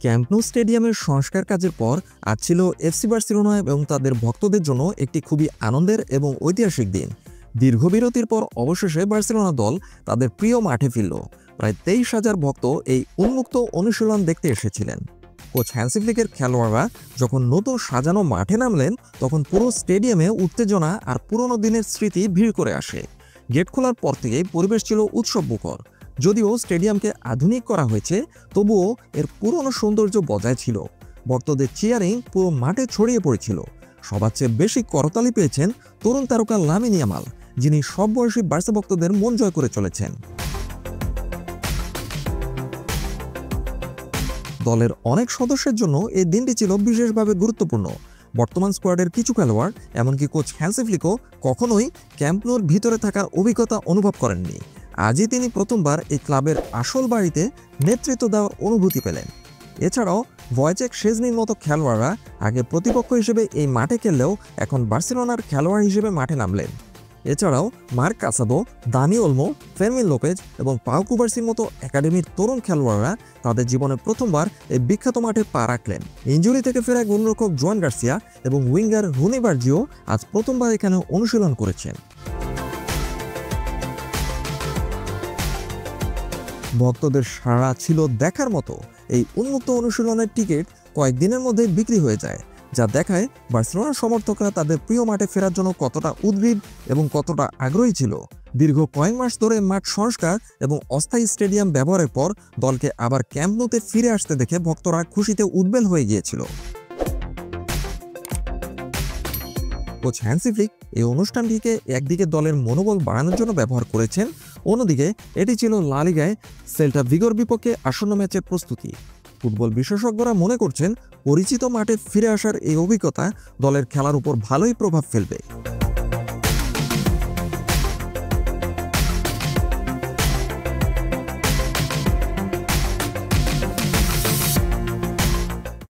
Camp Nou স্টেডিয়ামের সংস্কার কাজের পর আজ ছিল এফসি বার্সেলোনা এবং তাদের ভক্তদের জন্য একটি খুবই আনন্দের এবং ঐতিহাসিক দিন। দীর্ঘ বিরতির পর অবশেষে বার্সেলোনা দল তাদের প্রিয় মাঠে ফিরল। প্রায় 23,000 ভক্ত এই উন্মুক্ত অনুশীলন দেখতে এসেছিলেন। কোচ হ্যান্সি ফ্লিকের খেলোয়াড়রা যখন নতুন সাজানো মাঠে নামলেন, তখন পুরো স্টেডিয়ামে উত্তেজনা আর পুরনো দিনের স্মৃতি ভিড় করে আসে। গেট খোলার পর থেকেই পরিবেশ ছিল উৎসবমুখর। যদিও স্টেডিয়ামকে আধুনিক করা হয়েছে, তবুও এর পুরনো সৌন্দর্য বজায় ছিল। ভক্তদের চিয়ারিং পুরো মাঠে ছড়িয়ে পড়েছিল। সবার চেয়ে বেশি করতালি পেয়েছেন তরুণ তারকা লামিন ইয়ামাল, যিনি সব বয়সী বার্সা ভক্তদের মন জয় করে চলেছেন। দলের অনেক সদস্যের জন্য এই দিনটি ছিল বিশেষভাবে গুরুত্বপূর্ণ। বর্তমান স্কোয়াডের কিছু খেলোয়াড়, এমনকি কোচ হ্যান্সি ফ্লিকও কখনোই ক্যাম্প ন্যুর ভিতরে থাকার অভিজ্ঞতা অনুভব করেননি। আজই তিনি প্রথমবার এই ক্লাবের আসল বাড়িতে নেতৃত্ব দেওয়ার অনুভূতি পেলেন। এছাড়াও ভয়েচেক শেজনির মতো খেলোয়াড়রা আগে প্রতিপক্ষ হিসেবে এই মাঠে খেললেও এখন বার্সেলোনার খেলোয়াড় হিসেবে মাঠে নামলেন। এছাড়াও mark Casado, Dani Olmo, Fermin Lopez এবং পাউ কুবার্সির মতো একাডেমির তরুণ খেলোয়াড়রা তাদের জীবনে প্রথমবার এই বিখ্যাত মাঠে পা রাখলেন। ইনজুরি থেকে ফেরা গোলরক্ষক জোয়ান গার্সিয়া এবং উইঙ্গার রুনি বার্জিও আজ প্রথমবার এখানে অনুশীলন করেছেন। ভক্তদের সাড়া ছিল দেখার মতো। এই উন্মুক্ত অনুশীলনের টিকিট কয়েকদিনের মধ্যে বিক্রি হয়ে যায়, যা দেখায় বার্সেলোনার সমর্থকরা তাদের প্রিয় মাঠে ফেরার জন্য কতটা উদ্গ্রীব এবং কতটা আগ্রহী ছিল। দীর্ঘ কয়েক মাস ধরে মাঠ সংস্কার এবং অস্থায়ী স্টেডিয়াম ব্যবহারের পর দলকে আবার ক্যাম্প ন্যুতে ফিরে আসতে দেখে ভক্তরা খুশিতে উদ্বেল হয়ে গিয়েছিল। কোচ হ্যান্সি ফ্লিক এই অনুষ্ঠানটিকে একদিকে দলের মনোবল বাড়ানোর জন্য ব্যবহার করেছেন, অন্যদিকে এটি ছিল লা লিগায় সেল্টা ভিগোর বিপক্ষে আসন্ন ম্যাচের প্রস্তুতি। ফুটবল বিশেষজ্ঞরা মনে করছেন, পরিচিত মাঠে ফিরে আসার এই অভিজ্ঞতা দলের খেলার উপর ভালোই প্রভাব ফেলবে।